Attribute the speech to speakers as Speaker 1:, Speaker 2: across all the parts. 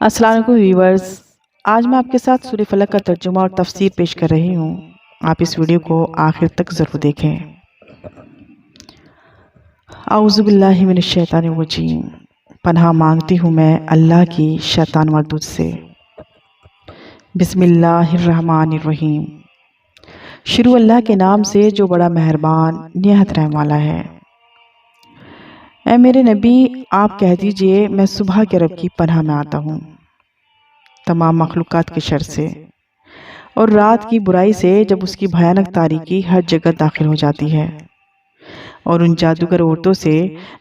Speaker 1: अस्सलाम वालेकुम व्यूवर्स। आज मैं आपके साथ सूरह फलक का तर्जुमा और तफसीर पेश कर रही हूँ। आप इस वीडियो को आखिर तक ज़रूर देखें। औज़ु बिल्लाहि मिनश शैतानिर रजीम। पनाह मांगती हूँ मैं अल्लाह की शैतान मरदूद से। बिस्मिल्लाहिर्रहमानिर रहीम। शुरू अल्लाह के नाम से जो बड़ा मेहरबान निहायत रहम वाला है। ऐ मेरे नबी, आप कह दीजिए मैं सुबह के रब की पनाह में आता हूँ तमाम मखलूक़ात के शर से और रात की बुराई से जब उसकी भयानक तारीकी हर जगह दाखिल हो जाती है, और उन जादूगर औरतों से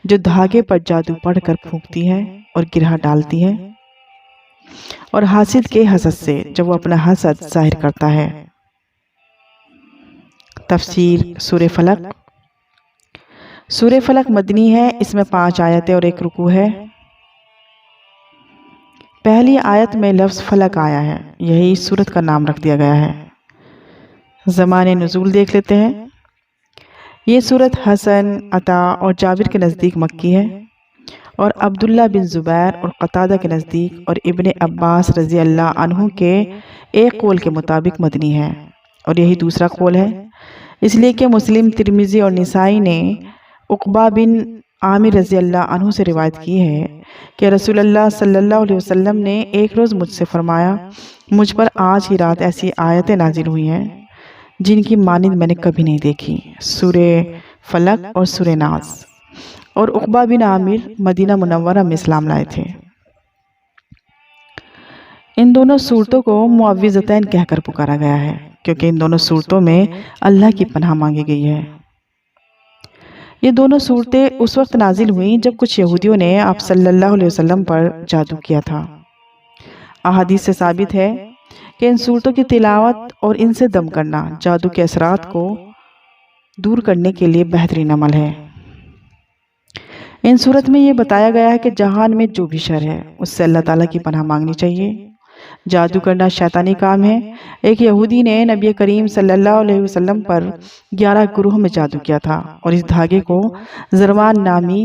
Speaker 1: जो धागे पर जादू पढ़कर फूंकती हैं और गिरहा डालती हैं, और हासिद के हसद से जब वो अपना हसद जाहिर करता है। तफसीर सूरह फलक। सूरह फलक मदनी है। इसमें 5 आयतें और 1 रुकू है। पहली आयत में लफ्ज़ फलक आया है, यही इस सूरत का नाम रख दिया गया है। ज़माने नुज़ूल देख लेते हैं। ये सूरत हसन, अता और जाबिर के नज़दीक मक्की है, और अब्दुल्ला बिन ज़ुबैर और क़तादा के नज़दीक और इब्ने अब्बास रज़ी अल्लाह अन्हु के एक कौल के मुताबिक मदनी है, और यही दूसरा कौल है, इसलिए कि मुस्लिम, तिरमिज़ी और निसाई ने उक़बा बिन आमिर रज़ी अल्लाह अन्हु से रिवायत की है कि रसूलुल्लाह सल्लल्लाहु अलैहि वसल्लम ने एक रोज़ मुझसे फरमाया, मुझ पर आज की रात ऐसी आयतें नाजिल हुई हैं जिनकी मानिंद मैंने कभी नहीं देखी। सूरह फलक और सूरह नास। और उक़बा बिन आमिर मदीना मुनव्वरा में इस्लाम लाए थे। इन दोनों सूरतों को मुअव्विज़तैन कहकर पुकारा गया है क्योंकि इन दोनों सूरतों में अल्लाह की पनाह मांगी गई है। ये दोनों सूरतें उस वक्त नाजिल हुई जब कुछ यहूदियों ने आप सल्लल्लाहु अलैहि वसल्लम पर जादू किया था। अहादीस से साबित है कि इन सूरतों की तिलावत और इनसे दम करना जादू के असरात को दूर करने के लिए बेहतरीन अमल है। इन सूरत में ये बताया गया है कि जहान में जो भी शर है उससे अल्लाह ताला की पनाह मांगनी चाहिए। जादू करना शैतानी काम है। एक यहूदी ने नबी करीम सल्लल्लाहु अलैहि वसल्लम पर 11 गुरूह में जादू किया था और इस धागे को ज़रवान नामी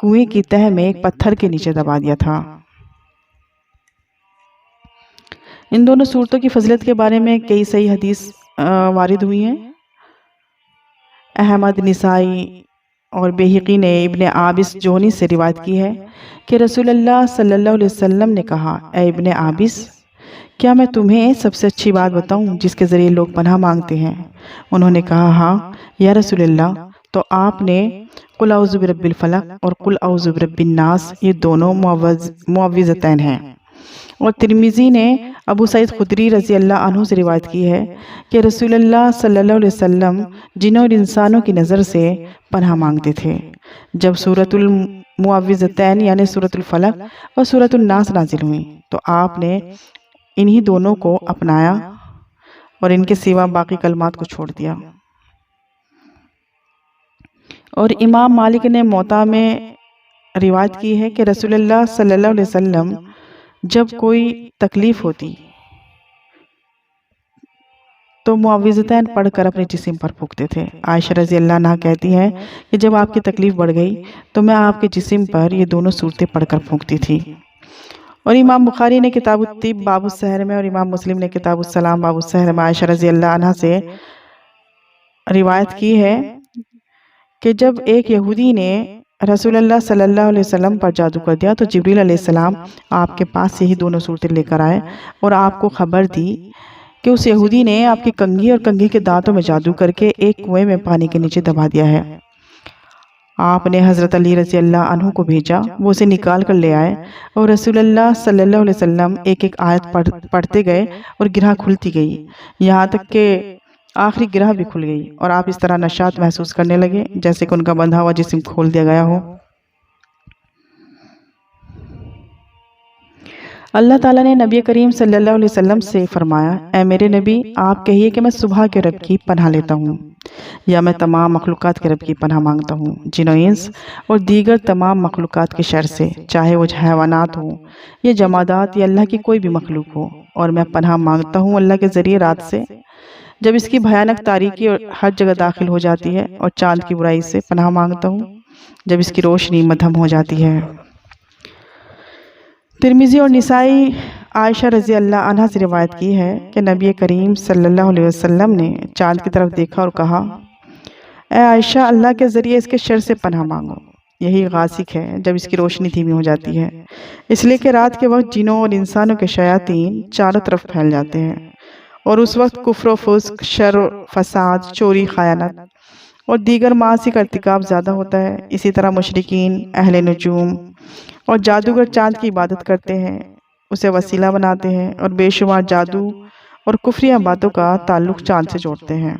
Speaker 1: कुएं की तह में एक पत्थर के नीचे दबा दिया था। इन दोनों सूरतों की फजीलत के बारे में कई सही हदीस वारिद हुई हैं। अहमद, निसाई और बेहक़ी ने इब्ने आबिस जोहनी से रिवायत की है कि रसूलुल्लाह सल्लल्लाहु अलैहि वसल्लम ने कहा, ऐ इब्ने आबिस, क्या मैं तुम्हें सबसे अच्छी बात बताऊं जिसके ज़रिए लोग पनाह मांगते हैं? उन्होंने कहा, हाँ या रसूलुल्लाह। तो आपने कुल औज़ु बिरब्बिल फलक और कुल औज़ु बिरब्बिन नास, ये दोनों मुअव्विज़तैन हैं। और तिरमिज़ी ने अबू सईद खुदरी रज़ी अल्लाह अन्हु से रिवायत की है कि रसूलुल्लाह सल्लल्लाहु अलैहि वसल्लम जिन्नों और इंसानों की नज़र से पनाह मांगते थे। जब सूरतुल मुअव्विज़तैन यानी सूरतुल फलक और सूरतुल नास नाजिल हुई तो आपने इन्हीं दोनों को अपनाया और इनके सिवा बाकी कलमात को छोड़ दिया। और इमाम मालिक ने मोता में रिवायत की है कि रसूलुल्लाह सल्लल्लाहु अलैहि वसल्लम जब कोई तकलीफ होती तो मुअव्विज़तैन पढ़कर अपने जिस्म पर फूंकते थे। आयशा रज़ी अल्लाह अन्हा कहती हैं कि जब आपकी तकलीफ बढ़ गई तो मैं आपके जिस्म पर ये दोनों सूरतें पढ़कर फूंकती थी। और इमाम बुखारी ने किताब तिब बाबुस सहर में और इमाम मुस्लिम ने किताब सलाम बाबुस सहर में आयशा रज़ी अल्लाह अन्हा से रिवायत की है कि जब एक यहूदी ने रसूलुल्लाह सल्लल्लाहु अलैहि वसल्लम पर जादू कर दिया तो जिब्रील अलैहिस्सलाम आपके पास से ही दोनों सूरतें लेकर आए और आपको खबर दी कि उस यहूदी ने आपकी कंघी और कंघी के दांतों में जादू करके एक कुएं में पानी के नीचे दबा दिया है। आपने हज़रत अली रज़ी अल्लाह अन्हु को भेजा, वो उसे निकाल कर ले आए और रसूलुल्लाह सल्लल्लाहु अलैहि वसल्लम एक एक आयत पढ़ते गए और गिरह खुलती गई, यहाँ तक कि आखिरी गिरह भी खुल गई और आप इस तरह नशात महसूस करने लगे जैसे कि उनका बंधा हुआ जिस्म खोल दिया गया हो। अल्लाह ताला ने नबी करीम सल्लल्लाहु अलैहि वसल्लम से फरमाया, ऐ मेरे नबी, आप कहिए कि मैं सुबह के रब की पनाह लेता हूँ या मैं तमाम मखलूक़ात के रब की पनाह मांगता हूँ, जिन्नो इंस और दीगर तमाम मखलूक़ात के शर से, चाहे वो हैवानात हो या जमादात या अल्लाह की कोई भी मखलूक हो। और मैं पनाह मांगता हूँ अल्लाह के ज़रिए रात से जब इसकी भयानक तारीकी और हर जगह दाखिल हो जाती है, और चाँद की बुराई से पनाह मांगता हूँ जब इसकी रोशनी मद्धम हो जाती है। तिरमिज़ी और निसाई आयशा रज़ी अल्लाह अन्हा से रिवायत की है कि नबी करीम सल्लल्लाहु अलैहि वसल्लम ने चाँद की तरफ देखा और कहा, ए आयशा, अल्लाह के ज़रिए इसके शर से पनाह मांगो। यही गासिक है जब इसकी रोशनी धीमी हो जाती है, इसलिए कि रात के वक्त जिनों और इंसानों के शयातीन चारों तरफ फैल जाते हैं और उस वक्त कुफ्र, फुस्क, शर, फसाद, चोरी, खयानत और दीगर मासी का irतिकाब ज़्यादा होता है। इसी तरह मुशरिकीन, अहले नुजूम और जादूगर चाँद की इबादत करते हैं, उसे वसीला बनाते हैं और बेशुमार जादू और कुफरिया बातों का ताल्लुक़ चाँद से जोड़ते हैं।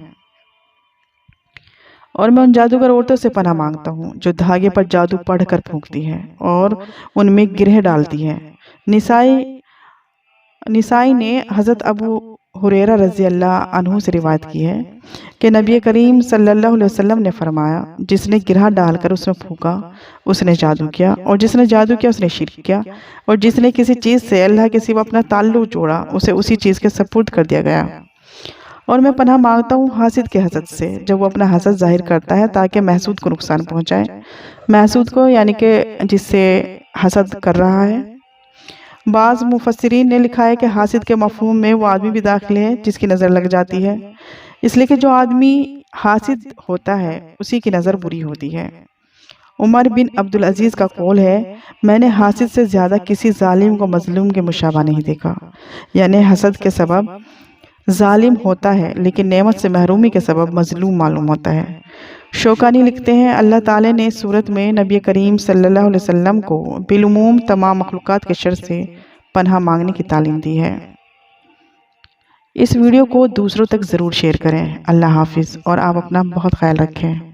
Speaker 1: और मैं उन जादूगर औरतों से पनाह मांगता हूँ जो धागे पर जादू पढ़कर फूंकती हैं और उनमें गिरह डालती हैं। निसाई ने हज़रत अबू हुरैरा रज़ी अल्लाह अन्हु से रिवायत की है कि नबी करीम सल्लल्लाहु अलैहि वसल्लम ने फरमाया, जिसने गिरह डालकर उसमें फूंका उसने जादू किया, और जिसने जादू किया उसने शिर्क किया, और जिसने किसी चीज़ से अल्लाह के सिवा अपना ताल्लुक़ जोड़ा उसे उसी चीज़ के सपुर्द कर दिया गया। और मैं पनाह मांगता हूँ हासिद के हसद से, जब वो अपना हसद जाहिर करता है ताकि महसूद को नुकसान पहुँचाए। महसूद को यानी कि जिससे हसद कर रहा है। बाज़ मुफस्सिरीन ने लिखा है कि हासिद के मफ़हूम में वो आदमी भी दाखिल है जिसकी नज़र लग जाती है, इसलिए कि जो आदमी हासिद होता है उसी की नज़र बुरी होती है। उमर बिन अब्दुल अजीज़ का कौल है, मैंने हासिद से ज़्यादा किसी जालिम को मज़लूम के मुशाबा नहीं देखा। यानी हसद के सबब जालिम होता है लेकिन नेमत से महरूमी के सबब मज़लूम मालूम होता है। शौकानी लिखते हैं, अल्लाह ताला ने इस सूरत में नबी करीम सल्लल्लाहु अलैहि वसल्लम को बिलुमूम तमाम मखलूक़ात के शर से पनाह मांगने की तालीम दी है। इस वीडियो को दूसरों तक ज़रूर शेयर करें। अल्लाह हाफिज़ और आप अपना बहुत ख्याल रखें।